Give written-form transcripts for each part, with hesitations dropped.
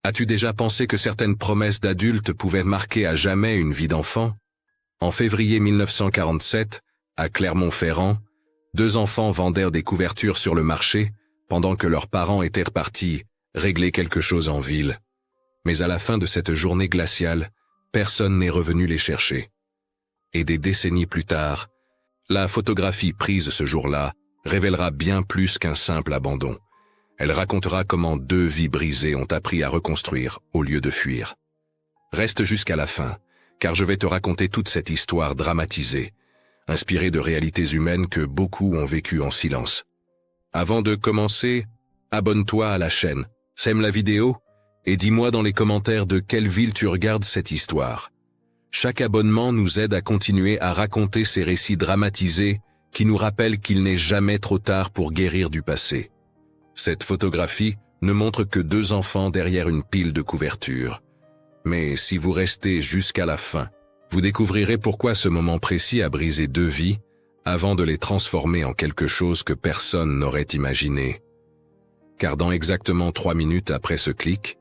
As-tu déjà pensé que certaines promesses d'adultes pouvaient marquer à jamais une vie d'enfant? En février 1947, à Clermont-Ferrand, 2 enfants vendèrent des couvertures sur le marché pendant que leurs parents étaient repartis régler quelque chose en ville. Mais à la fin de cette journée glaciale, personne n'est revenu les chercher. Et des décennies plus tard, la photographie prise ce jour-là révélera bien plus qu'un simple abandon. Elle racontera comment 2 vies brisées ont appris à reconstruire au lieu de fuir. Reste jusqu'à la fin, car je vais te raconter toute cette histoire dramatisée, inspirée de réalités humaines que beaucoup ont vécues en silence. Avant de commencer, abonne-toi à la chaîne, sème la vidéo, et dis-moi dans les commentaires de quelle ville tu regardes cette histoire. Chaque abonnement nous aide à continuer à raconter ces récits dramatisés qui nous rappellent qu'il n'est jamais trop tard pour guérir du passé. Cette photographie ne montre que 2 enfants derrière une pile de couvertures. Mais si vous restez jusqu'à la fin, vous découvrirez pourquoi ce moment précis a brisé 2 vies avant de les transformer en quelque chose que personne n'aurait imaginé. Car dans exactement 3 minutes après ce clic,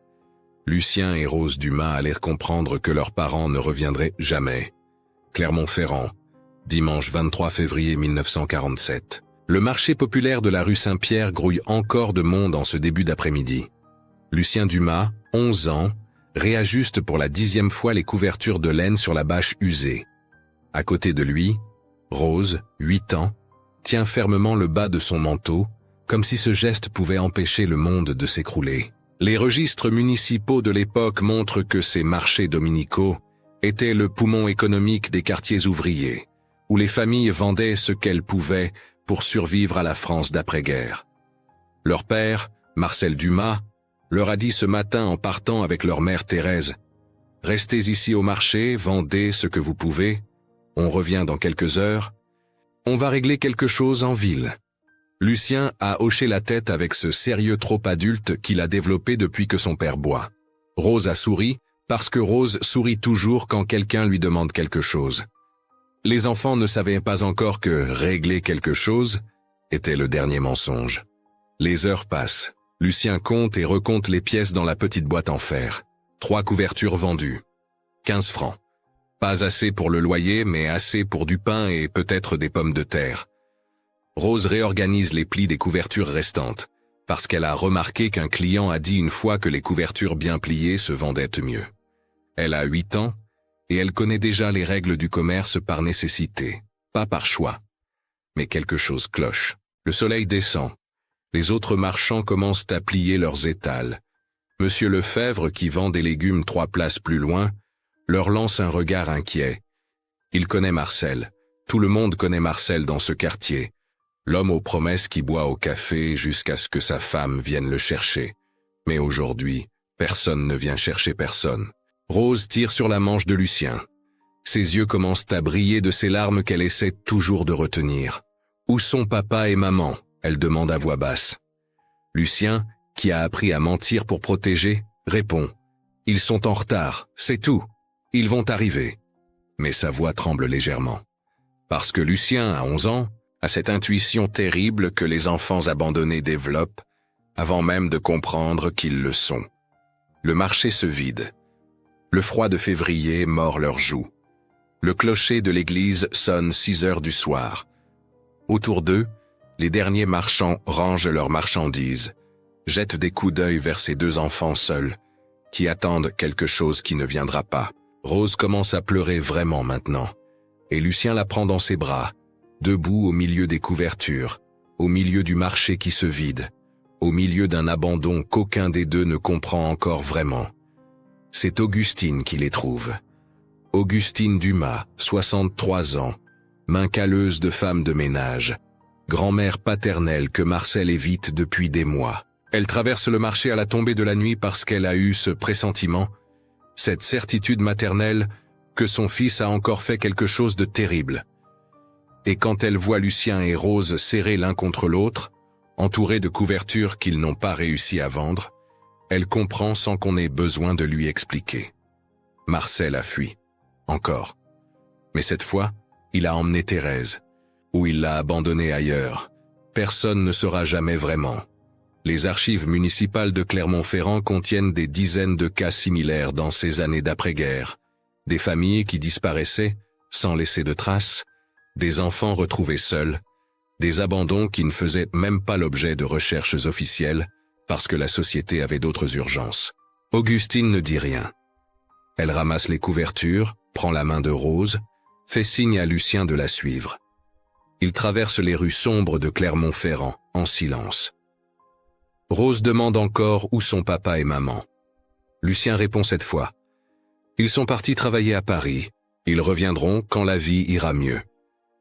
Lucien et Rose Dumas allèrent comprendre que leurs parents ne reviendraient jamais. Clermont-Ferrand, dimanche 23 février 1947. Le marché populaire de la rue Saint-Pierre grouille encore de monde en ce début d'après-midi. Lucien Dumas, 11 ans, réajuste pour la 10e fois les couvertures de laine sur la bâche usée. À côté de lui, Rose, 8 ans, tient fermement le bas de son manteau, comme si ce geste pouvait empêcher le monde de s'écrouler. Les registres municipaux de l'époque montrent que ces marchés dominicaux étaient le poumon économique des quartiers ouvriers, où les familles vendaient ce qu'elles pouvaient pour survivre à la France d'après-guerre. Leur père, Marcel Dumas, leur a dit ce matin en partant avec leur mère Thérèse, « Restez ici au marché, vendez ce que vous pouvez, on revient dans quelques heures, on va régler quelque chose en ville. » Lucien a hoché la tête avec ce sérieux trop adulte qu'il a développé depuis que son père boit. Rose a souri, parce que Rose sourit toujours quand quelqu'un lui demande quelque chose. Les enfants ne savaient pas encore que régler quelque chose était le dernier mensonge. Les heures passent. Lucien compte et recompte les pièces dans la petite boîte en fer. 3 couvertures vendues. 15 francs. Pas assez pour le loyer, mais assez pour du pain et peut-être des pommes de terre. Rose réorganise les plis des couvertures restantes, parce qu'elle a remarqué qu'un client a dit une fois que les couvertures bien pliées se vendaient mieux. Elle a 8 ans, et elle connaît déjà les règles du commerce par nécessité, pas par choix. Mais quelque chose cloche. Le soleil descend. Les autres marchands commencent à plier leurs étals. Monsieur Lefebvre, qui vend des légumes 3 places plus loin, leur lance un regard inquiet. Il connaît Marcel. Tout le monde connaît Marcel dans ce quartier. L'homme aux promesses qui boit au café jusqu'à ce que sa femme vienne le chercher. Mais aujourd'hui, personne ne vient chercher personne. Rose tire sur la manche de Lucien. Ses yeux commencent à briller de ces larmes qu'elle essaie toujours de retenir. « Où sont papa et maman ?» elle demande à voix basse. Lucien, qui a appris à mentir pour protéger, répond « Ils sont en retard, c'est tout. Ils vont arriver. » Mais sa voix tremble légèrement. Parce que Lucien, à 11 ans, a cette intuition terrible que les enfants abandonnés développent, avant même de comprendre qu'ils le sont. Le marché se vide. Le froid de février mord leurs joues. Le clocher de l'église sonne 6 heures du soir. Autour d'eux, les derniers marchands rangent leurs marchandises, jettent des coups d'œil vers ces 2 enfants seuls, qui attendent quelque chose qui ne viendra pas. Rose commence à pleurer vraiment maintenant, et Lucien la prend dans ses bras, debout au milieu des couvertures, au milieu du marché qui se vide, au milieu d'un abandon qu'aucun des 2 ne comprend encore vraiment. C'est Augustine qui les trouve. Augustine Dumas, 63 ans, main calleuse de femme de ménage, grand-mère paternelle que Marcel évite depuis des mois. Elle traverse le marché à la tombée de la nuit parce qu'elle a eu ce pressentiment, cette certitude maternelle que son fils a encore fait quelque chose de terrible. Et quand elle voit Lucien et Rose serrés l'un contre l'autre, entourés de couvertures qu'ils n'ont pas réussi à vendre, elle comprend sans qu'on ait besoin de lui expliquer. Marcel a fui. Encore. Mais cette fois, il a emmené Thérèse. Ou il l'a abandonnée ailleurs. Personne ne saura jamais vraiment. Les archives municipales de Clermont-Ferrand contiennent des dizaines de cas similaires dans ces années d'après-guerre. Des familles qui disparaissaient, sans laisser de traces, des enfants retrouvés seuls, des abandons qui ne faisaient même pas l'objet de recherches officielles, parce que la société avait d'autres urgences. Augustine ne dit rien. Elle ramasse les couvertures, prend la main de Rose, fait signe à Lucien de la suivre. Ils traversent les rues sombres de Clermont-Ferrand, en silence. Rose demande encore où sont papa et maman. Lucien répond cette fois. Ils sont partis travailler à Paris. Ils reviendront quand la vie ira mieux.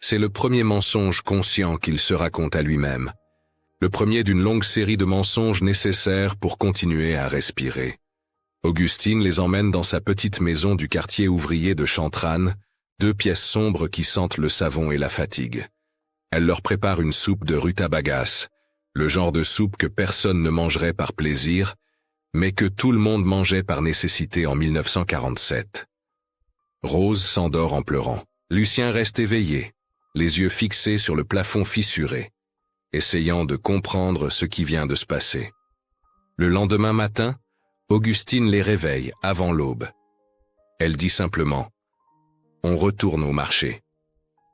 C'est le premier mensonge conscient qu'il se raconte à lui-même. Le premier d'une longue série de mensonges nécessaires pour continuer à respirer. Augustine les emmène dans sa petite maison du quartier ouvrier de Chantrane, 2 pièces sombres qui sentent le savon et la fatigue. Elle leur prépare une soupe de rutabagas, le genre de soupe que personne ne mangerait par plaisir, mais que tout le monde mangeait par nécessité en 1947. Rose s'endort en pleurant. Lucien reste éveillé, les yeux fixés sur le plafond fissuré, essayant de comprendre ce qui vient de se passer. Le lendemain matin, Augustine les réveille avant l'aube. Elle dit simplement « On retourne au marché ».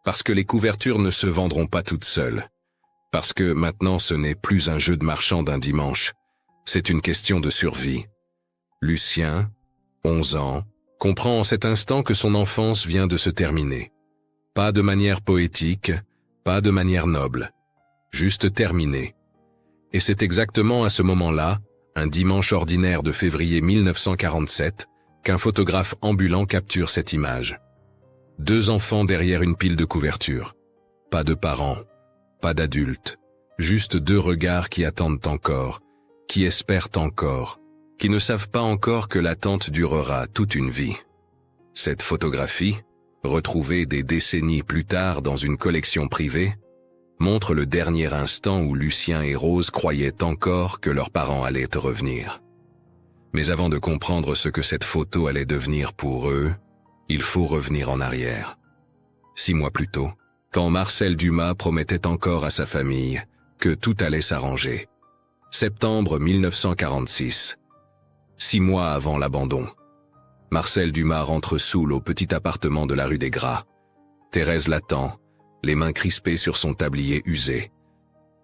Parce que les couvertures ne se vendront pas toutes seules. Parce que maintenant ce n'est plus un jeu de marchand d'un dimanche. C'est une question de survie. Lucien, 11 ans, comprend en cet instant que son enfance vient de se terminer. Pas de manière poétique, pas de manière noble. Juste terminée. Et c'est exactement à ce moment-là, un dimanche ordinaire de février 1947, qu'un photographe ambulant capture cette image. 2 enfants derrière une pile de couvertures. Pas de parents, pas d'adultes, juste 2 regards qui attendent encore, qui espèrent encore, qui ne savent pas encore que l'attente durera toute une vie. Cette photographie, retrouvée des décennies plus tard dans une collection privée, montre le dernier instant où Lucien et Rose croyaient encore que leurs parents allaient revenir. Mais avant de comprendre ce que cette photo allait devenir pour eux, il faut revenir en arrière. 6 mois plus tôt, quand Marcel Dumas promettait encore à sa famille que tout allait s'arranger. Septembre 1946. 6 mois avant l'abandon. Marcel Dumas rentre saoul au petit appartement de la rue des Gras. Thérèse l'attend, les mains crispées sur son tablier usé.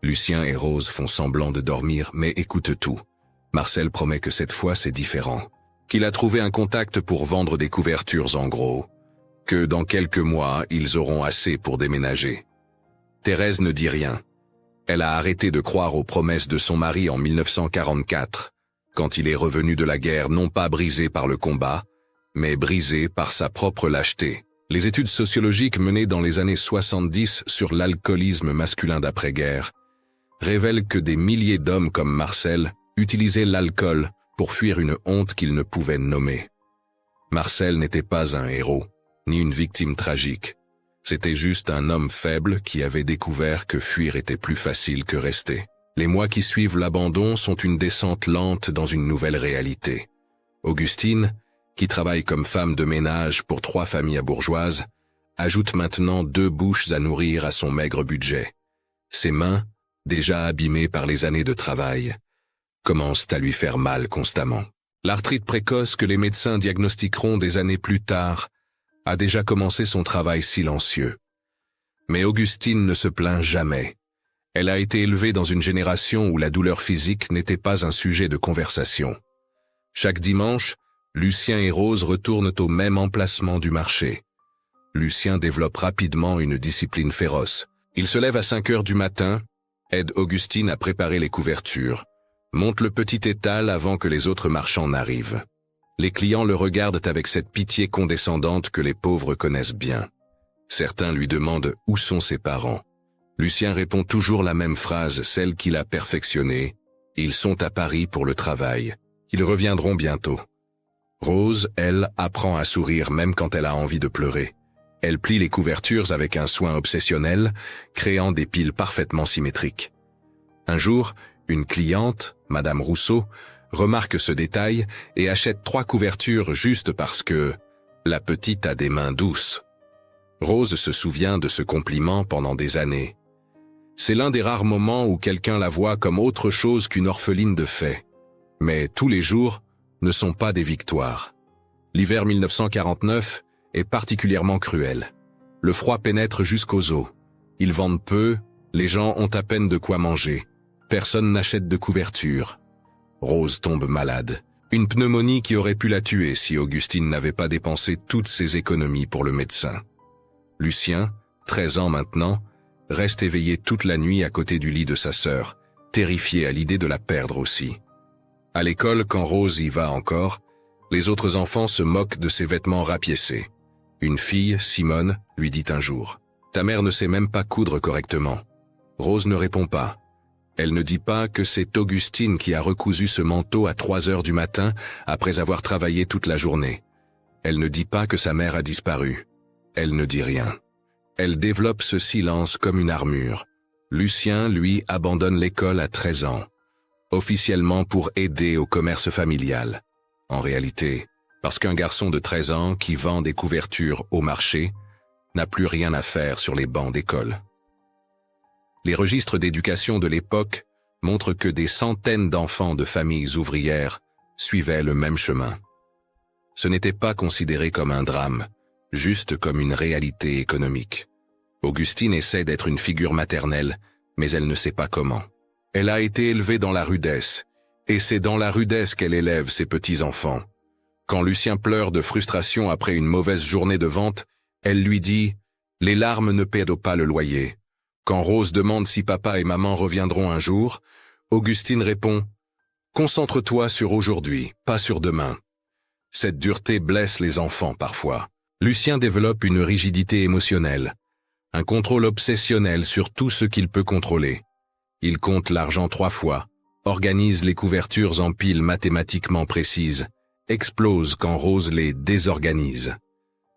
Lucien et Rose font semblant de dormir, mais écoutent tout. Marcel promet que cette fois c'est différent. Qu'il a trouvé un contact pour vendre des couvertures en gros. Que dans quelques mois, ils auront assez pour déménager. Thérèse ne dit rien. Elle a arrêté de croire aux promesses de son mari en 1944, quand il est revenu de la guerre non pas brisé par le combat, mais brisé par sa propre lâcheté. Les études sociologiques menées dans les années 70 sur l'alcoolisme masculin d'après-guerre révèlent que des milliers d'hommes comme Marcel utilisaient l'alcool pour fuir une honte qu'ils ne pouvaient nommer. Marcel n'était pas un héros, ni une victime tragique. C'était juste un homme faible qui avait découvert que fuir était plus facile que rester. Les mois qui suivent l'abandon sont une descente lente dans une nouvelle réalité. Augustine, qui travaille comme femme de ménage pour 3 familles bourgeoises, ajoute maintenant 2 bouches à nourrir à son maigre budget. Ses mains, déjà abîmées par les années de travail, commencent à lui faire mal constamment. L'arthrite précoce que les médecins diagnostiqueront des années plus tard a déjà commencé son travail silencieux. Mais Augustine ne se plaint jamais. Elle a été élevée dans une génération où la douleur physique n'était pas un sujet de conversation. Chaque dimanche, Lucien et Rose retournent au même emplacement du marché. Lucien développe rapidement une discipline féroce. Il se lève à 5 heures du matin, aide Augustine à préparer les couvertures, monte le petit étal avant que les autres marchands n'arrivent. Les clients le regardent avec cette pitié condescendante que les pauvres connaissent bien. Certains lui demandent où sont ses parents. Lucien répond toujours la même phrase, celle qu'il a perfectionnée. Ils sont à Paris pour le travail. Ils reviendront bientôt. Rose, elle, apprend à sourire même quand elle a envie de pleurer. Elle plie les couvertures avec un soin obsessionnel, créant des piles parfaitement symétriques. Un jour, une cliente, Madame Rousseau, remarque ce détail et achète 3 couvertures juste parce que la petite a des mains douces. Rose se souvient de ce compliment pendant des années. C'est l'un des rares moments où quelqu'un la voit comme autre chose qu'une orpheline de fait. Mais tous les jours ne sont pas des victoires. L'hiver 1949 est particulièrement cruel. Le froid pénètre jusqu'aux os. Ils vendent peu, les gens ont à peine de quoi manger. Personne n'achète de couverture. Rose tombe malade. Une pneumonie qui aurait pu la tuer si Augustine n'avait pas dépensé toutes ses économies pour le médecin. Lucien, 13 ans maintenant, reste éveillé toute la nuit à côté du lit de sa sœur, terrifié à l'idée de la perdre aussi. À l'école, quand Rose y va encore, les autres enfants se moquent de ses vêtements rapiécés. Une fille, Simone, lui dit un jour « Ta mère ne sait même pas coudre correctement ». Rose ne répond pas. Elle ne dit pas que c'est Augustine qui a recousu ce manteau à 3 heures du matin après avoir travaillé toute la journée. Elle ne dit pas que sa mère a disparu. Elle ne dit rien. Elle développe ce silence comme une armure. Lucien, lui, abandonne l'école à 13 ans. Officiellement pour aider au commerce familial. En réalité, parce qu'un garçon de 13 ans qui vend des couvertures au marché n'a plus rien à faire sur les bancs d'école. Les registres d'éducation de l'époque montrent que des centaines d'enfants de familles ouvrières suivaient le même chemin. Ce n'était pas considéré comme un drame, juste comme une réalité économique. Augustine essaie d'être une figure maternelle, mais elle ne sait pas comment. Elle a été élevée dans la rudesse, et c'est dans la rudesse qu'elle élève ses petits-enfants. Quand Lucien pleure de frustration après une mauvaise journée de vente, elle lui dit « Les larmes ne paient pas le loyer ». Quand Rose demande si papa et maman reviendront un jour, Augustine répond « Concentre-toi sur aujourd'hui, pas sur demain ». Cette dureté blesse les enfants parfois. Lucien développe une rigidité émotionnelle, un contrôle obsessionnel sur tout ce qu'il peut contrôler. Il compte l'argent 3 fois, organise les couvertures en piles mathématiquement précises, explose quand Rose les désorganise.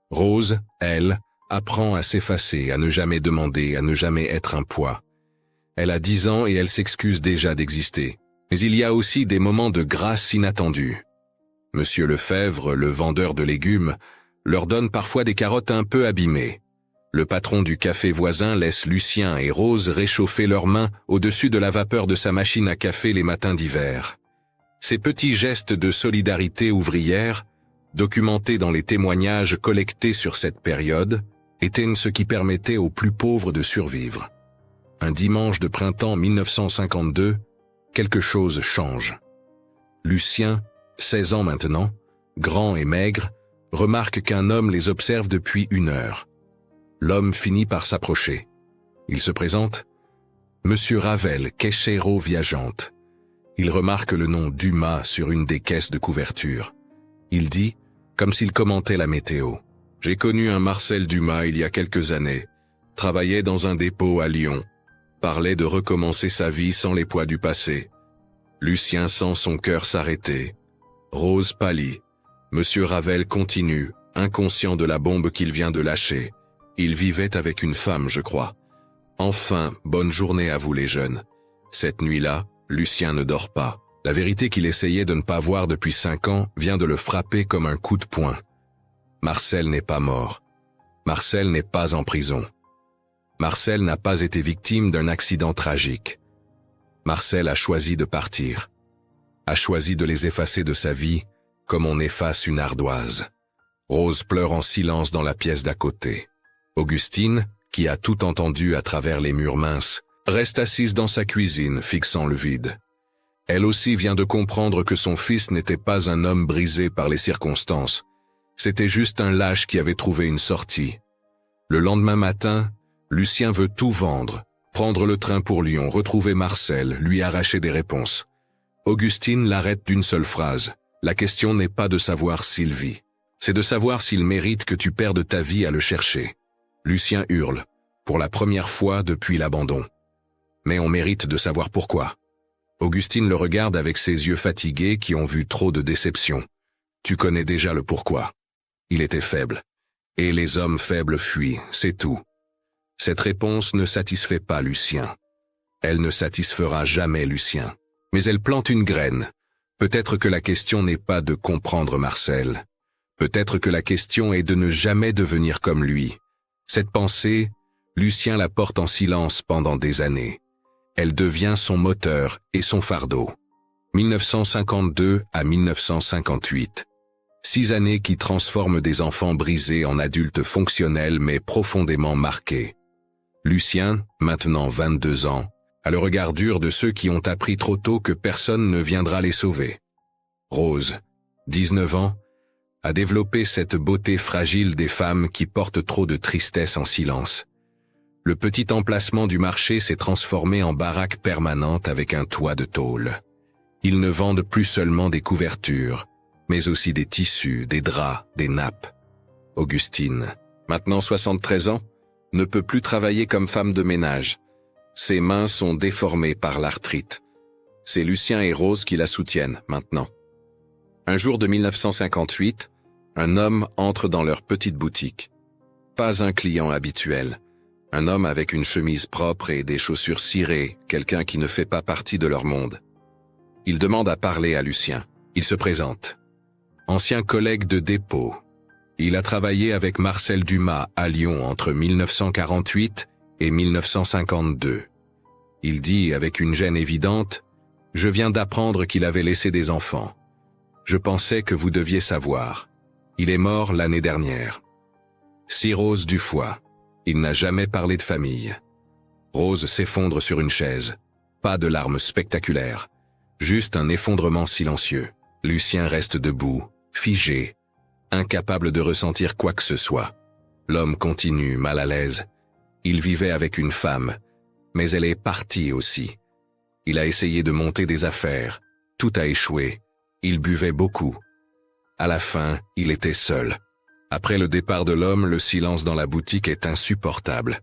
Rose, elle, apprend à s'effacer, à ne jamais demander, à ne jamais être un poids. Elle a 10 ans et elle s'excuse déjà d'exister. Mais il y a aussi des moments de grâce inattendus. Monsieur Lefebvre, le vendeur de légumes, leur donne parfois des carottes un peu abîmées. Le patron du café voisin laisse Lucien et Rose réchauffer leurs mains au-dessus de la vapeur de sa machine à café les matins d'hiver. Ces petits gestes de solidarité ouvrière, documentés dans les témoignages collectés sur cette période, étaient ce qui permettait aux plus pauvres de survivre. Un dimanche de printemps 1952, quelque chose change. Lucien, 16 ans maintenant, grand et maigre, remarque qu'un homme les observe depuis 1 heure. L'homme finit par s'approcher. Il se présente « Monsieur Ravel, Quechero viageante ». Il remarque le nom Dumas sur une des caisses de couverture. Il dit, comme s'il commentait la météo. « J'ai connu un Marcel Dumas il y a quelques années, travaillait dans un dépôt à Lyon, parlait de recommencer sa vie sans les poids du passé. » Lucien sent son cœur s'arrêter. Rose pâlit. Monsieur Ravel continue, inconscient de la bombe qu'il vient de lâcher. Il vivait avec une femme, je crois. Enfin, bonne journée à vous les jeunes. Cette nuit-là, Lucien ne dort pas. La vérité qu'il essayait de ne pas voir depuis 5 ans vient de le frapper comme un coup de poing. Marcel n'est pas mort. Marcel n'est pas en prison. Marcel n'a pas été victime d'un accident tragique. Marcel a choisi de partir. A choisi de les effacer de sa vie, comme on efface une ardoise. Rose pleure en silence dans la pièce d'à côté. Augustine, qui a tout entendu à travers les murs minces, reste assise dans sa cuisine, fixant le vide. Elle aussi vient de comprendre que son fils n'était pas un homme brisé par les circonstances. C'était juste un lâche qui avait trouvé une sortie. Le lendemain matin, Lucien veut tout vendre, prendre le train pour Lyon, retrouver Marcel, lui arracher des réponses. Augustine l'arrête d'une seule phrase. La question n'est pas de savoir s'il vit. C'est de savoir s'il mérite que tu perdes ta vie à le chercher. Lucien hurle, pour la première fois depuis l'abandon. Mais on mérite de savoir pourquoi. Augustine le regarde avec ses yeux fatigués qui ont vu trop de déceptions. Tu connais déjà le pourquoi. Il était faible. Et les hommes faibles fuient, c'est tout. Cette réponse ne satisfait pas Lucien. Elle ne satisfera jamais Lucien. Mais elle plante une graine. Peut-être que la question n'est pas de comprendre Marcel. Peut-être que la question est de ne jamais devenir comme lui. Cette pensée, Lucien la porte en silence pendant des années. Elle devient son moteur et son fardeau. 1952 à 1958. 6 années qui transforment des enfants brisés en adultes fonctionnels mais profondément marqués. Lucien, maintenant 22 ans, a le regard dur de ceux qui ont appris trop tôt que personne ne viendra les sauver. Rose, 19 ans, a développé cette beauté fragile des femmes qui portent trop de tristesse en silence. Le petit emplacement du marché s'est transformé en baraque permanente avec un toit de tôle. Ils ne vendent plus seulement des couvertures, mais aussi des tissus, des draps, des nappes. Augustine, maintenant 73 ans, ne peut plus travailler comme femme de ménage. Ses mains sont déformées par l'arthrite. C'est Lucien et Rose qui la soutiennent maintenant. Un jour de 1958, un homme entre dans leur petite boutique. Pas un client habituel. Un homme avec une chemise propre et des chaussures cirées, quelqu'un qui ne fait pas partie de leur monde. Il demande à parler à Lucien. Il se présente. Ancien collègue de dépôt. Il a travaillé avec Marcel Dumas à Lyon entre 1948 et 1952. Il dit avec une gêne évidente « Je viens d'apprendre qu'il avait laissé des enfants. Je pensais que vous deviez savoir. Il est mort l'année dernière. » Rose du foie. Il n'a jamais parlé de famille. Rose s'effondre sur une chaise. Pas de larmes spectaculaires. Juste un effondrement silencieux. Lucien reste debout, figé, incapable de ressentir quoi que ce soit. L'homme continue, mal à l'aise. Il vivait avec une femme, mais elle est partie aussi. Il a essayé de monter des affaires. Tout a échoué. Il buvait beaucoup. À la fin, il était seul. Après le départ de l'homme, le silence dans la boutique est insupportable.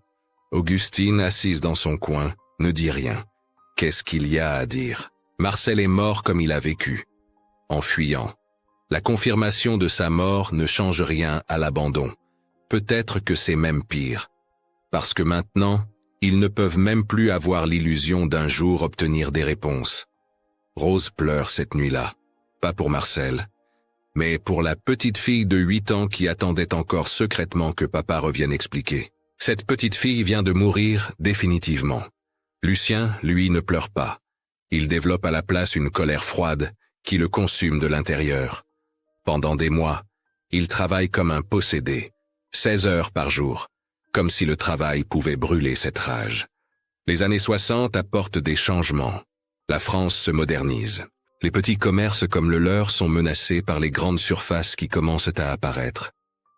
Augustine, assise dans son coin, ne dit rien. Qu'est-ce qu'il y a à dire? Marcel est mort comme il a vécu, en fuyant. La confirmation de sa mort ne change rien à l'abandon. Peut-être que c'est même pire. Parce que maintenant, ils ne peuvent même plus avoir l'illusion d'un jour obtenir des réponses. Rose pleure cette nuit-là. Pas pour Marcel, mais pour la petite fille de 8 ans qui attendait encore secrètement que papa revienne expliquer. Cette petite fille vient de mourir définitivement. Lucien, lui, ne pleure pas. Il développe à la place une colère froide qui le consume de l'intérieur. Pendant des mois, il travaille comme un possédé, 16 heures par jour, comme si le travail pouvait brûler cette rage. Les années 60 apportent des changements. La France se modernise. Les petits commerces comme le leur sont menacés par les grandes surfaces qui commencent à apparaître.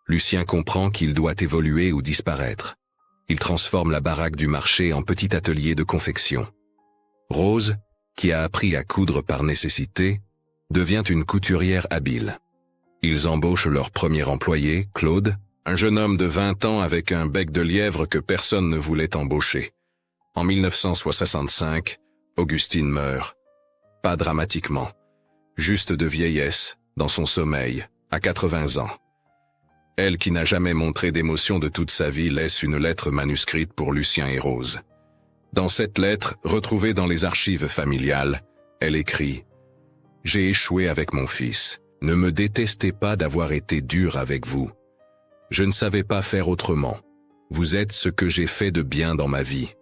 Lucien comprend qu'il doit évoluer ou disparaître. Il transforme la baraque du marché en petit atelier de confection. Rose, qui a appris à coudre par nécessité, devient une couturière habile. Ils embauchent leur premier employé, Claude, un jeune homme de 20 ans avec un bec de lièvre que personne ne voulait embaucher. En 1965, Augustine meurt. Pas dramatiquement, juste de vieillesse, dans son sommeil, à 80 ans. Elle qui n'a jamais montré d'émotion de toute sa vie laisse une lettre manuscrite pour Lucien et Rose. Dans cette lettre, retrouvée dans les archives familiales, elle écrit « J'ai échoué avec mon fils. Ne me détestez pas d'avoir été dur avec vous. Je ne savais pas faire autrement. Vous êtes ce que j'ai fait de bien dans ma vie.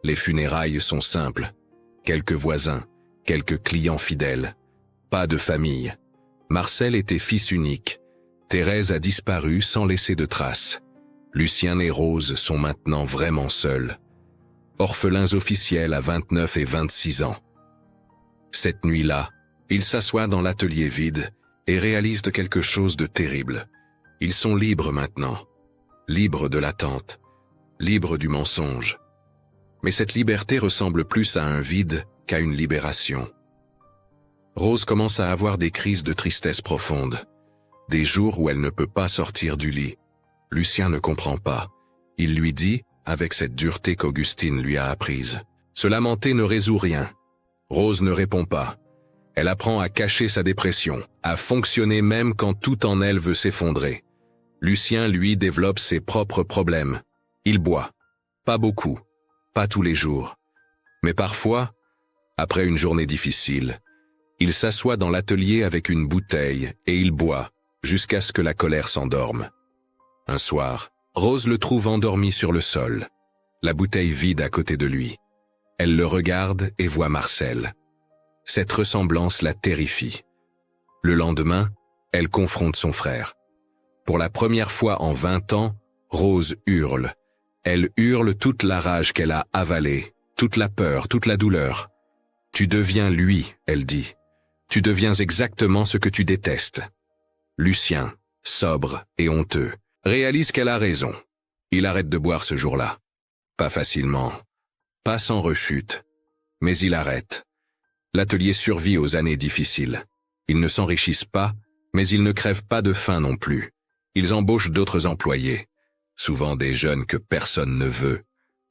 Les funérailles sont simples. Quelques voisins, quelques clients fidèles. Pas de famille. Marcel était fils unique. Thérèse a disparu sans laisser de traces. Lucien et Rose sont maintenant vraiment seuls. Orphelins officiels à 29 et 26 ans. Cette nuit-là, ils s'assoient dans l'atelier vide et réalisent quelque chose de terrible. Ils sont libres maintenant. Libres de l'attente. Libres du mensonge. Mais cette liberté ressemble plus à un vide qu'à une libération. Rose commence à avoir des crises de tristesse profonde. Des jours où elle ne peut pas sortir du lit. Lucien ne comprend pas. Il lui dit, avec cette dureté qu'Augustine lui a apprise. Se lamenter ne résout rien. Rose ne répond pas. Elle apprend à cacher sa dépression, à fonctionner même quand tout en elle veut s'effondrer. Lucien, lui, développe ses propres problèmes. Il boit. Pas beaucoup. Pas tous les jours. Mais parfois, après une journée difficile, il s'assoit dans l'atelier avec une bouteille et il boit, jusqu'à ce que la colère s'endorme. Un soir, Rose le trouve endormi sur le sol. la bouteille vide à côté de lui. Elle le regarde et voit Marcel. Cette ressemblance la terrifie. Le lendemain, elle confronte son frère. Pour la première fois en 20 ans, Rose hurle. Elle hurle toute la rage qu'elle a avalée, toute la peur, toute la douleur. « Tu deviens lui », elle dit. « Tu deviens exactement ce que tu détestes. » Lucien, sobre et honteux, réalise qu'elle a raison. Il arrête de boire ce jour-là. Pas facilement, pas sans rechute, mais il arrête. L'atelier survit aux années difficiles. Ils ne s'enrichissent pas, mais ils ne crèvent pas de faim non plus. Ils embauchent d'autres employés, souvent des jeunes que personne ne veut.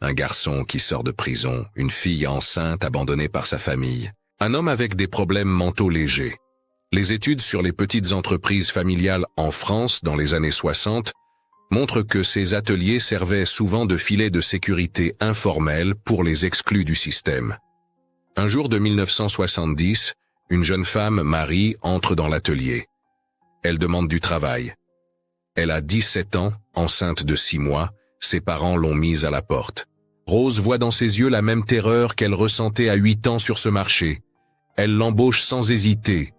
Un garçon qui sort de prison, une fille enceinte abandonnée par sa famille, un homme avec des problèmes mentaux légers. Les études sur les petites entreprises familiales en France dans les années 60 montrent que ces ateliers servaient souvent de filet de sécurité informel pour les exclus du système. Un jour de 1970, une jeune femme, Marie, entre dans l'atelier. Elle demande du travail. Elle a 17 ans, enceinte de 6 mois, ses parents l'ont mise à la porte. Rose voit dans ses yeux la même terreur qu'elle ressentait à 8 ans sur ce marché. Elle l'embauche sans hésiter.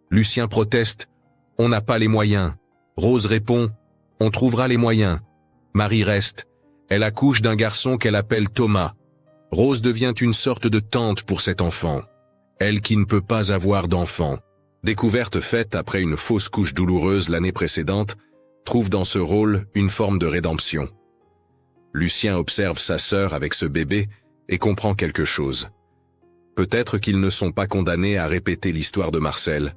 Lucien proteste « On n'a pas les moyens ». Rose répond « On trouvera les moyens ». Marie reste. Elle accouche d'un garçon qu'elle appelle Thomas. Rose devient une sorte de tante pour cet enfant. Elle qui ne peut pas avoir d'enfant. Découverte faite après une fausse couche douloureuse l'année précédente, trouve dans ce rôle une forme de rédemption. Lucien observe sa sœur avec ce bébé et comprend quelque chose. Peut-être qu'ils ne sont pas condamnés à répéter l'histoire de Marcel.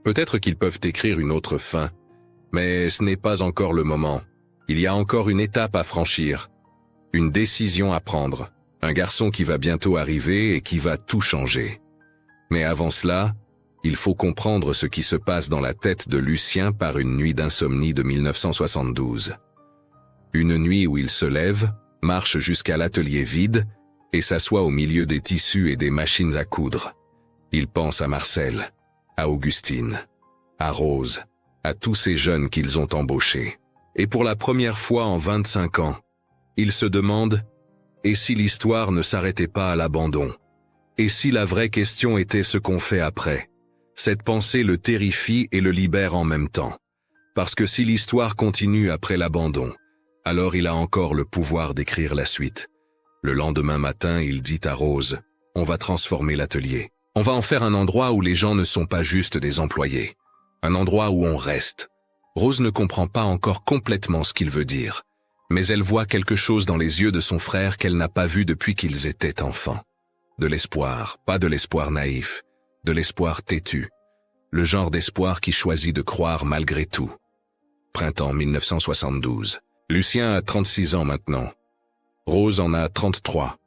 Peut-être qu'ils peuvent écrire une autre fin. Mais ce n'est pas encore le moment. Il y a encore une étape à franchir. Une décision à prendre. Un garçon qui va bientôt arriver et qui va tout changer. Mais avant cela, il faut comprendre ce qui se passe dans la tête de Lucien par une nuit d'insomnie de 1972. Une nuit où il se lève, marche jusqu'à l'atelier vide et s'assoit au milieu des tissus et des machines à coudre. Il pense à Marcel, à Augustine, à Rose, à tous ces jeunes qu'ils ont embauchés. Et pour la première fois en 25 ans, il se demande « Et si l'histoire ne s'arrêtait pas à l'abandon ? Et si la vraie question était ce qu'on fait après ?» Cette pensée le terrifie et le libère en même temps. Parce que si l'histoire continue après l'abandon, alors il a encore le pouvoir d'écrire la suite. Le lendemain matin, il dit à Rose, « On va transformer l'atelier. On va en faire un endroit où les gens ne sont pas juste des employés. Un endroit où on reste. » Rose ne comprend pas encore complètement ce qu'il veut dire. Mais elle voit quelque chose dans les yeux de son frère qu'elle n'a pas vu depuis qu'ils étaient enfants. De l'espoir, pas de l'espoir naïf. De l'espoir têtu, le genre d'espoir qui choisit de croire malgré tout. Printemps 1972. Lucien a 36 ans maintenant. Rose en a 33.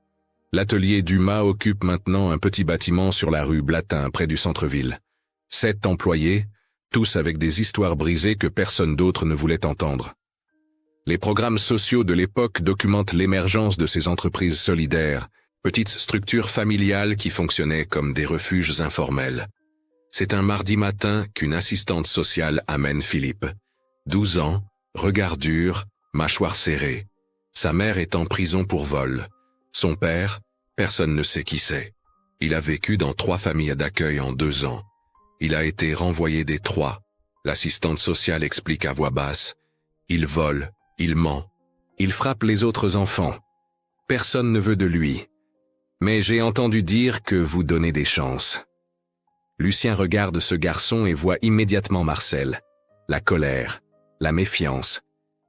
L'atelier Dumas occupe maintenant un petit bâtiment sur la rue Blatin, près du centre-ville. 7 employés, tous avec des histoires brisées que personne d'autre ne voulait entendre. Les programmes sociaux de l'époque documentent l'émergence de ces entreprises solidaires, petites structures familiales qui fonctionnaient comme des refuges informels. C'est un mardi matin qu'une assistante sociale amène Philippe. 12 ans, regard dur, mâchoire serrée. Sa mère est en prison pour vol. Son père, personne ne sait qui c'est. Il a vécu dans 3 familles d'accueil en 2 ans. Il a été renvoyé des 3. L'assistante sociale explique à voix basse. Il vole, il ment. Il frappe les autres enfants. Personne ne veut de lui. Mais j'ai entendu dire que vous donnez des chances. Lucien regarde ce garçon et voit immédiatement Marcel. La colère, la méfiance.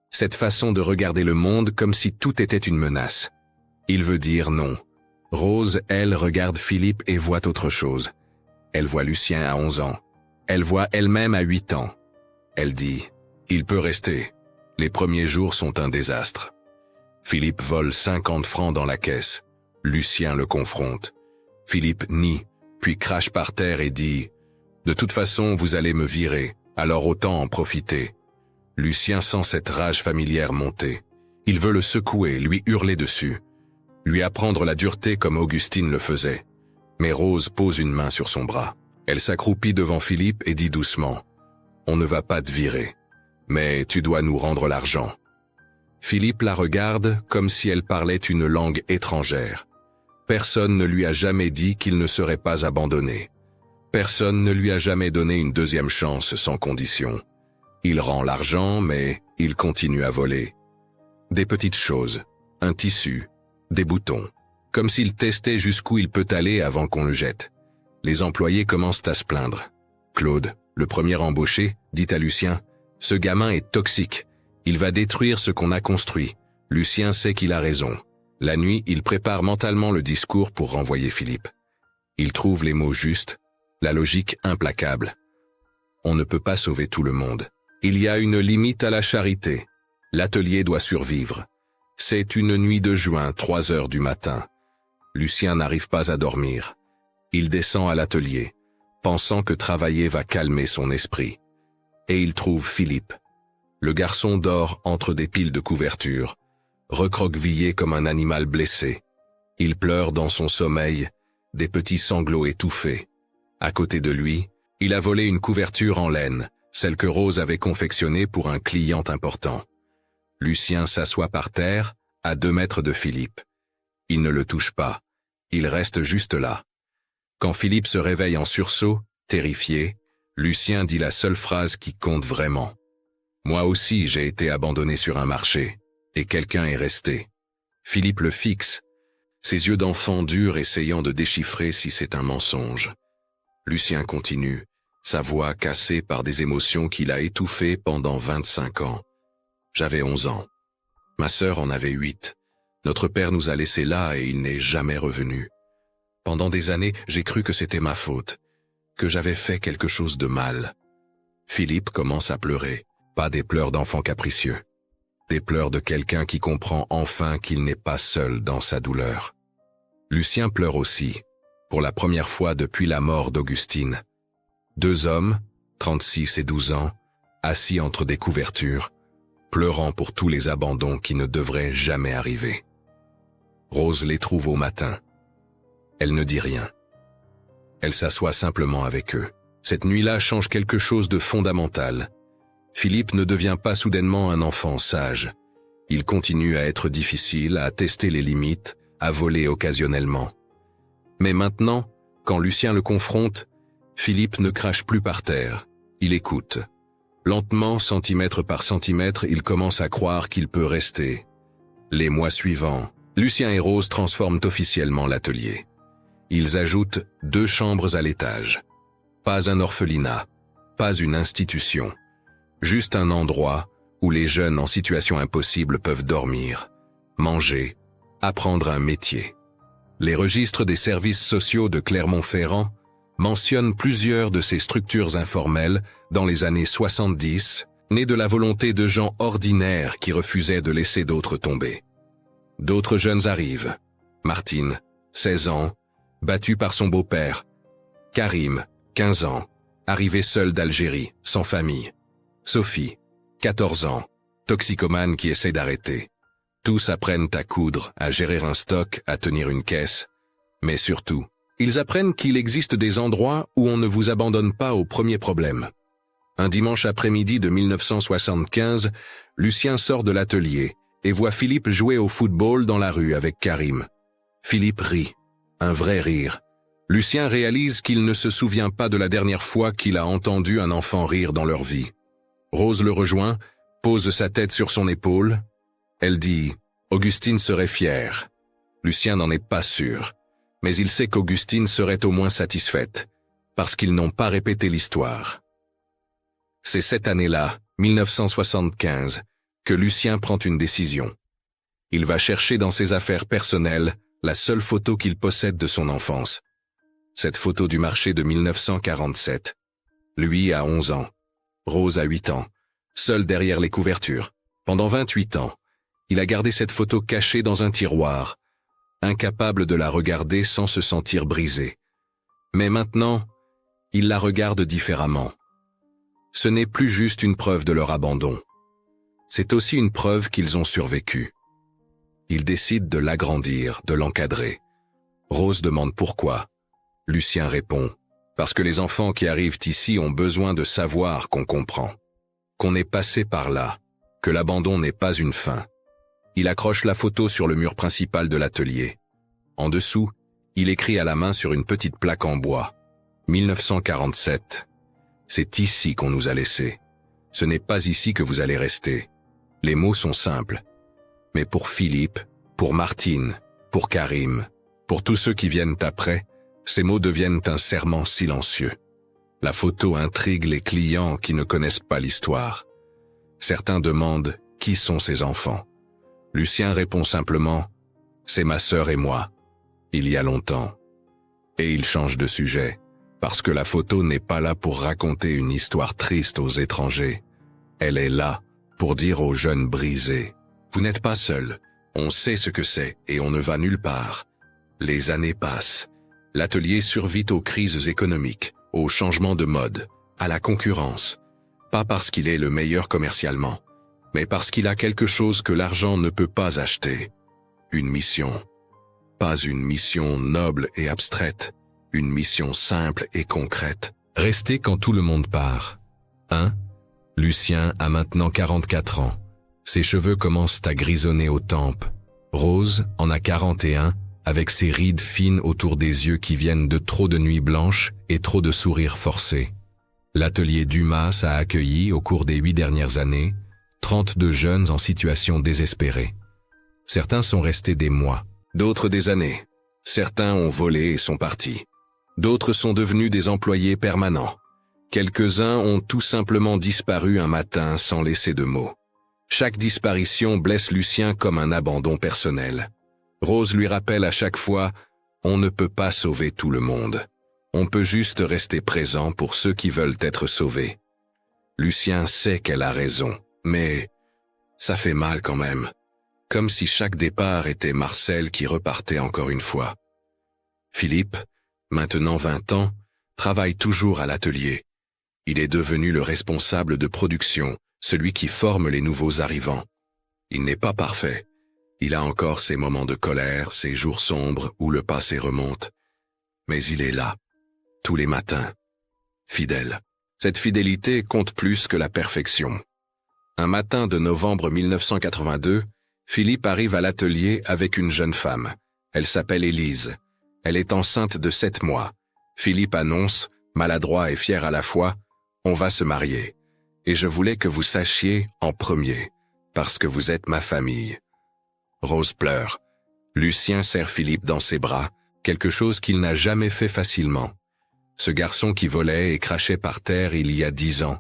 Cette façon de regarder le monde comme si tout était une menace. Il veut dire non. Rose, elle, regarde Philippe et voit autre chose. Elle voit Lucien à 11 ans. Elle voit elle-même à 8 ans. Elle dit « Il peut rester. Les premiers jours sont un désastre. » Philippe vole 50 francs dans la caisse. Lucien le confronte. Philippe nie, puis crache par terre et dit « De toute façon, vous allez me virer, alors autant en profiter. » Lucien sent cette rage familière monter. Il veut le secouer, lui hurler dessus, lui apprendre la dureté comme Augustine le faisait. Mais Rose pose une main sur son bras. Elle s'accroupit devant Philippe et dit doucement « On ne va pas te virer, mais tu dois nous rendre l'argent. » Philippe la regarde comme si elle parlait une langue étrangère. Personne ne lui a jamais dit qu'il ne serait pas abandonné. Personne ne lui a jamais donné une deuxième chance sans condition. Il rend l'argent, mais il continue à voler. Des petites choses, un tissu, des boutons, comme s'il testait jusqu'où il peut aller avant qu'on le jette. Les employés commencent à se plaindre. Claude, le premier embauché, dit à Lucien, « Ce gamin est toxique. Il va détruire ce qu'on a construit. » Lucien sait qu'il a raison. La nuit, il prépare mentalement le discours pour renvoyer Philippe. Il trouve les mots justes, la logique implacable. On ne peut pas sauver tout le monde. Il y a une limite à la charité. L'atelier doit survivre. C'est une nuit de juin, 3 heures du matin. Lucien n'arrive pas à dormir. Il descend à l'atelier, pensant que travailler va calmer son esprit. Et il trouve Philippe. Le garçon dort entre des piles de couvertures, recroquevillé comme un animal blessé. Il pleure dans son sommeil, des petits sanglots étouffés. À côté de lui, il a volé une couverture en laine, celle que Rose avait confectionnée pour un client important. Lucien s'assoit par terre, à 2 mètres de Philippe. Il ne le touche pas, il reste juste là. Quand Philippe se réveille en sursaut, terrifié, Lucien dit la seule phrase qui compte vraiment. « Moi aussi j'ai été abandonné sur un marché, et quelqu'un est resté. » Philippe le fixe, ses yeux d'enfant durs essayant de déchiffrer si c'est un mensonge. Lucien continue, sa voix cassée par des émotions qu'il a étouffées pendant 25 ans. J'avais 11 ans. Ma sœur en avait 8. Notre père nous a laissés là et il n'est jamais revenu. Pendant des années, j'ai cru que c'était ma faute, que j'avais fait quelque chose de mal. Philippe commence à pleurer, pas des pleurs d'enfant capricieux. Des pleurs de quelqu'un qui comprend enfin qu'il n'est pas seul dans sa douleur. Lucien pleure aussi, pour la première fois depuis la mort d'Augustine. 2 hommes, 36 et 12 ans, assis entre des couvertures, pleurant pour tous les abandons qui ne devraient jamais arriver. Rose les trouve au matin. Elle ne dit rien. Elle s'assoit simplement avec eux. Cette nuit-là change quelque chose de fondamental. Philippe ne devient pas soudainement un enfant sage. Il continue à être difficile, à tester les limites, à voler occasionnellement. Mais maintenant, quand Lucien le confronte, Philippe ne crache plus par terre. Il écoute. Lentement, centimètre par centimètre, il commence à croire qu'il peut rester. Les mois suivants, Lucien et Rose transforment officiellement l'atelier. Ils ajoutent 2 chambres à l'étage. Pas un orphelinat, pas une institution. Juste un endroit où les jeunes en situation impossible peuvent dormir, manger, apprendre un métier. Les registres des services sociaux de Clermont-Ferrand mentionnent plusieurs de ces structures informelles dans les années 70, nées de la volonté de gens ordinaires qui refusaient de laisser d'autres tomber. D'autres jeunes arrivent. Martine, 16 ans, battue par son beau-père. Karim, 15 ans, arrivé seul d'Algérie, sans famille. Sophie, 14 ans, toxicomane qui essaie d'arrêter. Tous apprennent à coudre, à gérer un stock, à tenir une caisse. Mais surtout, ils apprennent qu'il existe des endroits où on ne vous abandonne pas au premier problème. Un dimanche après-midi de 1975, Lucien sort de l'atelier et voit Philippe jouer au football dans la rue avec Karim. Philippe rit, un vrai rire. Lucien réalise qu'il ne se souvient pas de la dernière fois qu'il a entendu un enfant rire dans leur vie. Rose le rejoint, pose sa tête sur son épaule. Elle dit « Augustine serait fière ». Lucien n'en est pas sûr, mais il sait qu'Augustine serait au moins satisfaite, parce qu'ils n'ont pas répété l'histoire. C'est cette année-là, 1975, que Lucien prend une décision. Il va chercher dans ses affaires personnelles la seule photo qu'il possède de son enfance. Cette photo du marché de 1947. Lui a 11 ans. Rose a 8 ans, seul derrière les couvertures. Pendant 28 ans, il a gardé cette photo cachée dans un tiroir, incapable de la regarder sans se sentir brisé. Mais maintenant, il la regarde différemment. Ce n'est plus juste une preuve de leur abandon. C'est aussi une preuve qu'ils ont survécu. Il décide de l'agrandir, de l'encadrer. Rose demande pourquoi. Lucien répond « Parce que les enfants qui arrivent ici ont besoin de savoir qu'on comprend, qu'on est passé par là, que l'abandon n'est pas une fin, Il accroche la photo sur le mur principal de l'atelier. En dessous, il écrit à la main sur une petite plaque en bois. 1947. C'est ici qu'on nous a laissés. Ce n'est pas ici que vous allez rester. Les mots sont simples. Mais pour Philippe, pour Martine, pour Karim, pour tous ceux qui viennent après, ces mots deviennent un serment silencieux. La photo intrigue les clients qui ne connaissent pas l'histoire. Certains demandent qui sont ces enfants. Lucien répond simplement « C'est ma sœur et moi, il y a longtemps ». Et il change de sujet, parce que la photo n'est pas là pour raconter une histoire triste aux étrangers. Elle est là pour dire aux jeunes brisés « Vous n'êtes pas seuls, on sait ce que c'est et on ne va nulle part ». Les années passent. L'atelier survit aux crises économiques, aux changements de mode, à la concurrence. Pas parce qu'il est le meilleur commercialement, mais parce qu'il a quelque chose que l'argent ne peut pas acheter. Une mission. Pas une mission noble et abstraite, une mission simple et concrète. Rester quand tout le monde part. Lucien a maintenant 44 ans. Ses cheveux commencent à grisonner aux tempes. Rose en a 41, avec ses rides fines autour des yeux qui viennent de trop de nuits blanches et trop de sourires forcés. L'atelier Dumas a accueilli, au cours des 8 dernières années, 32 jeunes en situation désespérée. Certains sont restés des mois, d'autres des années. Certains ont volé et sont partis. D'autres sont devenus des employés permanents. Quelques-uns ont tout simplement disparu un matin sans laisser de mots. Chaque disparition blesse Lucien comme un abandon personnel. Rose lui rappelle à chaque fois « On ne peut pas sauver tout le monde. On peut juste rester présent pour ceux qui veulent être sauvés. » Lucien sait qu'elle a raison, mais ça fait mal quand même. Comme si chaque départ était Marcel qui repartait encore une fois. Philippe, maintenant 20 ans, travaille toujours à l'atelier. Il est devenu le responsable de production, celui qui forme les nouveaux arrivants. Il n'est pas parfait. Il a encore ses moments de colère, ses jours sombres où le passé remonte. Mais il est là, tous les matins, fidèle. Cette fidélité compte plus que la perfection. Un matin de novembre 1982, Philippe arrive à l'atelier avec une jeune femme. Elle s'appelle Élise. Elle est enceinte de 7 mois. Philippe annonce, maladroit et fier à la fois, « On va se marier. Et je voulais que vous sachiez en premier, parce que vous êtes ma famille. » Rose pleure. Lucien serre Philippe dans ses bras, quelque chose qu'il n'a jamais fait facilement. Ce garçon qui volait et crachait par terre il y a 10 ans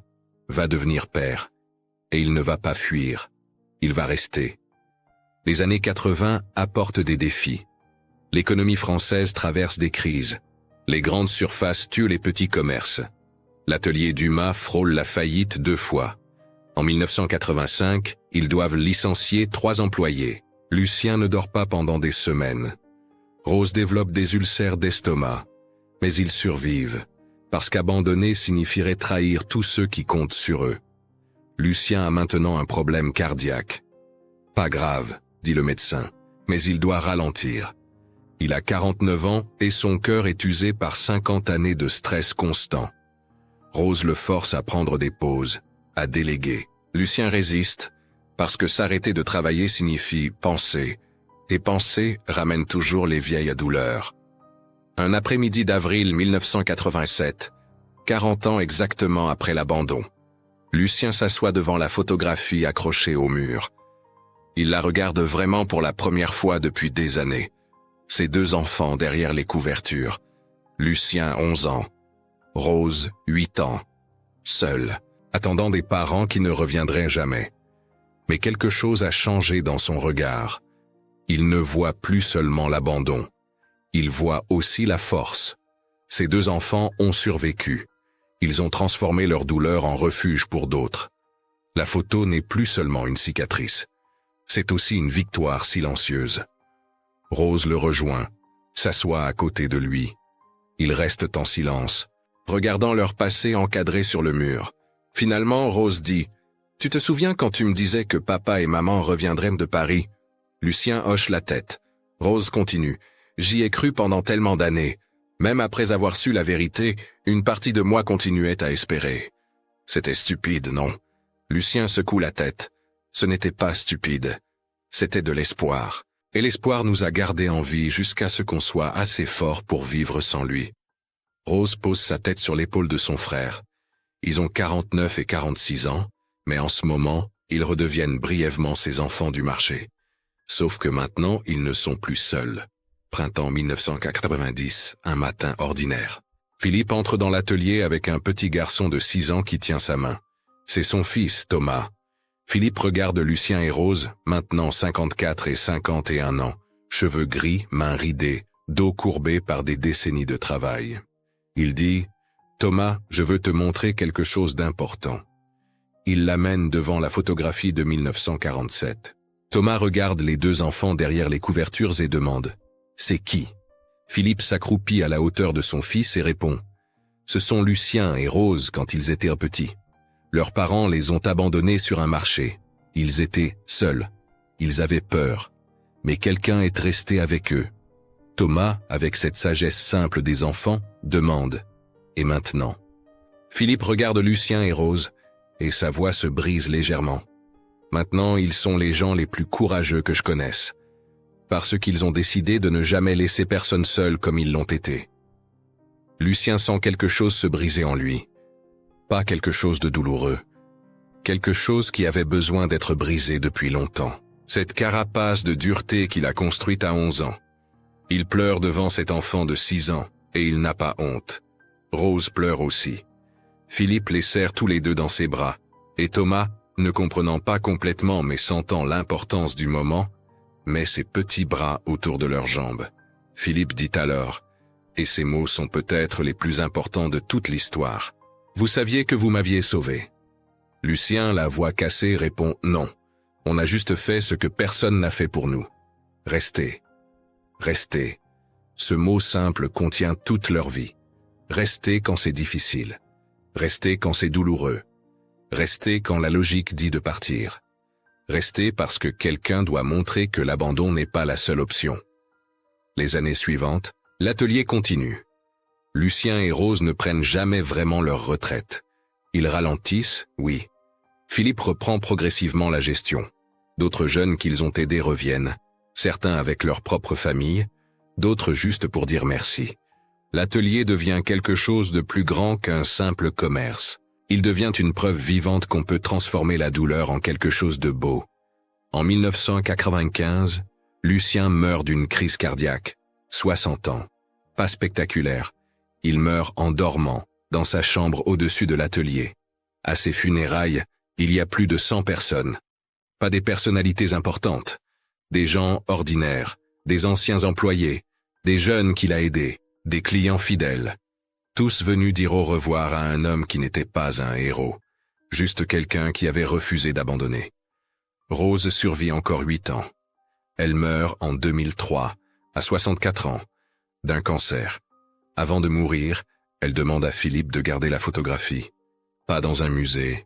va devenir père. Et il ne va pas fuir. Il va rester. Les années 80 apportent des défis. L'économie française traverse des crises. Les grandes surfaces tuent les petits commerces. L'atelier Dumas frôle la faillite 2 fois. En 1985, ils doivent licencier 3 employés. Lucien ne dort pas pendant des semaines. Rose développe des ulcères d'estomac. Mais ils survivent, parce qu'abandonner signifierait trahir tous ceux qui comptent sur eux. Lucien a maintenant un problème cardiaque. Pas grave, dit le médecin, mais il doit ralentir. Il a 49 ans et son cœur est usé par 50 années de stress constant. Rose le force à prendre des pauses, à déléguer. Lucien résiste, parce que s'arrêter de travailler signifie penser, et penser ramène toujours les vieilles douleurs. Un après-midi d'avril 1987, 40 ans exactement après l'abandon, Lucien s'assoit devant la photographie accrochée au mur. Il la regarde vraiment pour la première fois depuis des années. Ses 2 enfants derrière les couvertures. Lucien, 11 ans. Rose, 8 ans. Seul, attendant des parents qui ne reviendraient jamais. Mais quelque chose a changé dans son regard. Il ne voit plus seulement l'abandon. Il voit aussi la force. Ses 2 enfants ont survécu. Ils ont transformé leur douleur en refuge pour d'autres. La photo n'est plus seulement une cicatrice. C'est aussi une victoire silencieuse. Rose le rejoint, s'assoit à côté de lui. Ils restent en silence, regardant leur passé encadré sur le mur. Finalement, Rose dit « Tu te souviens quand tu me disais que papa et maman reviendraient de Paris ?» Lucien hoche la tête. Rose continue « J'y ai cru pendant tellement d'années. Même après avoir su la vérité, une partie de moi continuait à espérer. C'était stupide, non ?» Lucien secoue la tête. Ce n'était pas stupide. C'était de l'espoir. Et l'espoir nous a gardés en vie jusqu'à ce qu'on soit assez fort pour vivre sans lui. Rose pose sa tête sur l'épaule de son frère. Ils ont 49 et 46 ans, mais en ce moment, ils redeviennent brièvement ses enfants du marché. Sauf que maintenant, ils ne sont plus seuls. Printemps 1990, un matin ordinaire. Philippe entre dans l'atelier avec un petit garçon de 6 ans qui tient sa main. C'est son fils, Thomas. Philippe regarde Lucien et Rose, maintenant 54 et 51 ans, cheveux gris, mains ridées, dos courbé par des décennies de travail. Il dit « Thomas, je veux te montrer quelque chose d'important. » Il l'amène devant la photographie de 1947. Thomas regarde les deux enfants derrière les couvertures et demande « C'est qui ?» Philippe s'accroupit à la hauteur de son fils et répond « Ce sont Lucien et Rose quand ils étaient petits. Leurs parents les ont abandonnés sur un marché. Ils étaient seuls. Ils avaient peur. Mais quelqu'un est resté avec eux. » Thomas, avec cette sagesse simple des enfants, demande « Et maintenant ?» Philippe regarde Lucien et Rose, et sa voix se brise légèrement. Maintenant, ils sont les gens les plus courageux que je connaisse, parce qu'ils ont décidé de ne jamais laisser personne seul comme ils l'ont été. Lucien sent quelque chose se briser en lui. Pas quelque chose de douloureux. Quelque chose qui avait besoin d'être brisé depuis longtemps. Cette carapace de dureté qu'il a construite à 11 ans. Il pleure devant cet enfant de 6 ans, et il n'a pas honte. Rose pleure aussi. Philippe les serre tous les deux dans ses bras, et Thomas, ne comprenant pas complètement mais sentant l'importance du moment, met ses petits bras autour de leurs jambes. Philippe dit alors, et ces mots sont peut-être les plus importants de toute l'histoire. « Vous saviez que vous m'aviez sauvé. » Lucien, la voix cassée, répond « Non, on a juste fait ce que personne n'a fait pour nous. Restez. Restez. » Ce mot simple contient toute leur vie. Restez quand c'est difficile. Restez quand c'est douloureux. Restez quand la logique dit de partir. Restez parce que quelqu'un doit montrer que l'abandon n'est pas la seule option. Les années suivantes, l'atelier continue. Lucien et Rose ne prennent jamais vraiment leur retraite. Ils ralentissent, oui. Philippe reprend progressivement la gestion. D'autres jeunes qu'ils ont aidés reviennent, certains avec leur propre famille, d'autres juste pour dire merci. L'atelier devient quelque chose de plus grand qu'un simple commerce. Il devient une preuve vivante qu'on peut transformer la douleur en quelque chose de beau. En 1995, Lucien meurt d'une crise cardiaque, 60 ans. Pas spectaculaire. Il meurt en dormant, dans sa chambre au-dessus de l'atelier. À ses funérailles, il y a plus de 100 personnes. Pas des personnalités importantes. Des gens ordinaires, des anciens employés, des jeunes qu'il a aidés, des clients fidèles. Tous venus dire au revoir à un homme qui n'était pas un héros, juste quelqu'un qui avait refusé d'abandonner. Rose survit encore 8 ans. Elle meurt en 2003, à 64 ans, d'un cancer. Avant de mourir, elle demande à Philippe de garder la photographie. Pas dans un musée,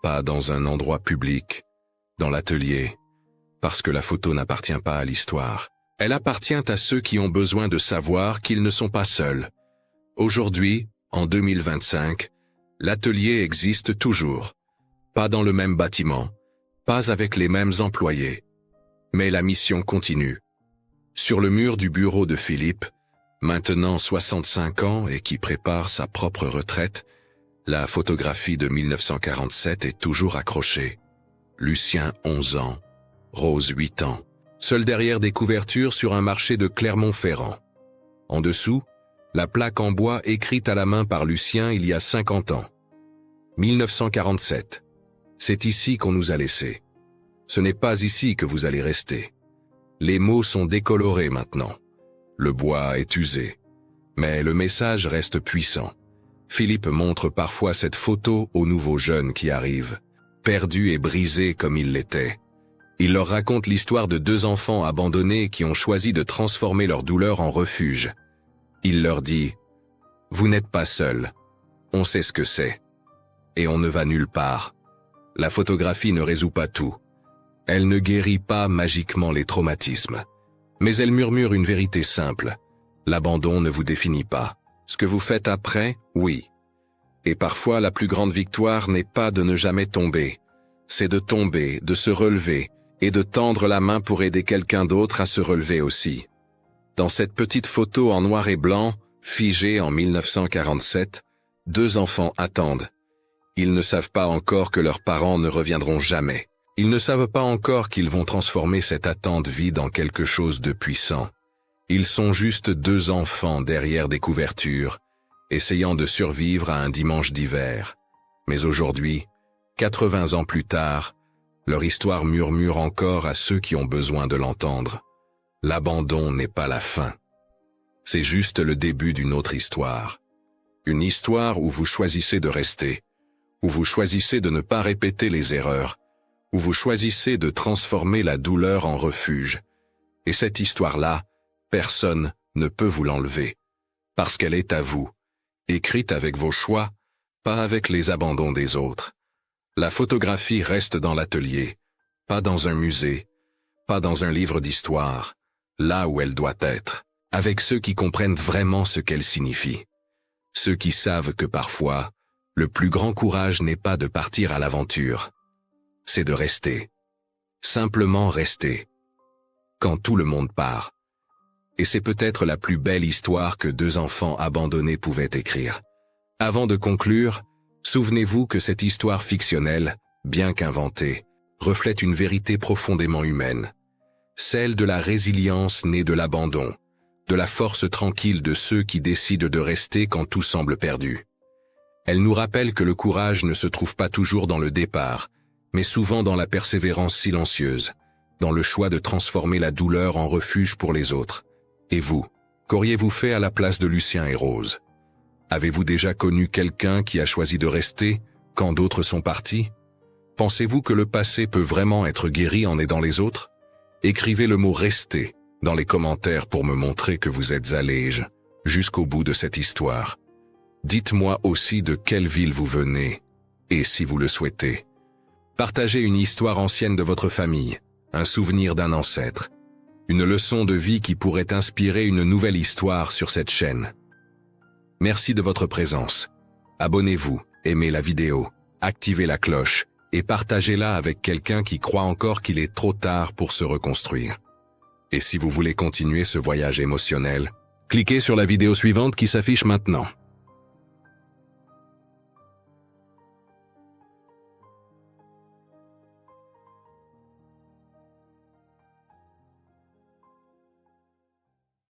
pas dans un endroit public, dans l'atelier, parce que la photo n'appartient pas à l'histoire. Elle appartient à ceux qui ont besoin de savoir qu'ils ne sont pas seuls. Aujourd'hui, en 2025, l'atelier existe toujours. Pas dans le même bâtiment, pas avec les mêmes employés. Mais la mission continue. Sur le mur du bureau de Philippe, maintenant 65 ans et qui prépare sa propre retraite, la photographie de 1947 est toujours accrochée. Lucien 11 ans, Rose 8 ans, seul derrière des couvertures sur un marché de Clermont-Ferrand. En dessous, la plaque en bois écrite à la main par Lucien il y a 50 ans. 1947. C'est ici qu'on nous a laissés. Ce n'est pas ici que vous allez rester. Les mots sont décolorés maintenant. Le bois est usé. Mais le message reste puissant. Philippe montre parfois cette photo aux nouveaux jeunes qui arrivent, perdus et brisés comme ils l'étaient. Il leur raconte l'histoire de 2 enfants abandonnés qui ont choisi de transformer leur douleur en refuge. Il leur dit « Vous n'êtes pas seuls. On sait ce que c'est. Et on ne va nulle part. La photographie ne résout pas tout. Elle ne guérit pas magiquement les traumatismes. Mais elle murmure une vérité simple. L'abandon ne vous définit pas. Ce que vous faites après, oui. Et parfois la plus grande victoire n'est pas de ne jamais tomber. C'est de tomber, de se relever et de tendre la main pour aider quelqu'un d'autre à se relever aussi. Dans cette petite photo en noir et blanc, figée en 1947, 2 enfants attendent. Ils ne savent pas encore que leurs parents ne reviendront jamais. Ils ne savent pas encore qu'ils vont transformer cette attente vide en quelque chose de puissant. Ils sont juste 2 enfants derrière des couvertures, essayant de survivre à un dimanche d'hiver. Mais aujourd'hui, 80 ans plus tard, leur histoire murmure encore à ceux qui ont besoin de l'entendre. L'abandon n'est pas la fin. C'est juste le début d'une autre histoire. Une histoire où vous choisissez de rester, où vous choisissez de ne pas répéter les erreurs, où vous choisissez de transformer la douleur en refuge. Et cette histoire-là, personne ne peut vous l'enlever, parce qu'elle est à vous, écrite avec vos choix, pas avec les abandons des autres. La photographie reste dans l'atelier, pas dans un musée, pas dans un livre d'histoire, là où elle doit être, avec ceux qui comprennent vraiment ce qu'elle signifie. Ceux qui savent que parfois, le plus grand courage n'est pas de partir à l'aventure, c'est de rester. Simplement rester. Quand tout le monde part. Et c'est peut-être la plus belle histoire que 2 enfants abandonnés pouvaient écrire. Avant de conclure, souvenez-vous que cette histoire fictionnelle, bien qu'inventée, reflète une vérité profondément humaine. Celle de la résilience née de l'abandon, de la force tranquille de ceux qui décident de rester quand tout semble perdu. Elle nous rappelle que le courage ne se trouve pas toujours dans le départ, mais souvent dans la persévérance silencieuse, dans le choix de transformer la douleur en refuge pour les autres. Et vous, qu'auriez-vous fait à la place de Lucien et Rose? Avez-vous déjà connu quelqu'un qui a choisi de rester quand d'autres sont partis? Pensez-vous que le passé peut vraiment être guéri en aidant les autres? Écrivez le mot « rester » dans les commentaires pour me montrer que vous êtes allés jusqu'au bout de cette histoire. Dites-moi aussi de quelle ville vous venez, et si vous le souhaitez. Partagez une histoire ancienne de votre famille, un souvenir d'un ancêtre, une leçon de vie qui pourrait inspirer une nouvelle histoire sur cette chaîne. Merci de votre présence. Abonnez-vous, aimez la vidéo, activez la cloche et partagez-la avec quelqu'un qui croit encore qu'il est trop tard pour se reconstruire. Et si vous voulez continuer ce voyage émotionnel, cliquez sur la vidéo suivante qui s'affiche maintenant.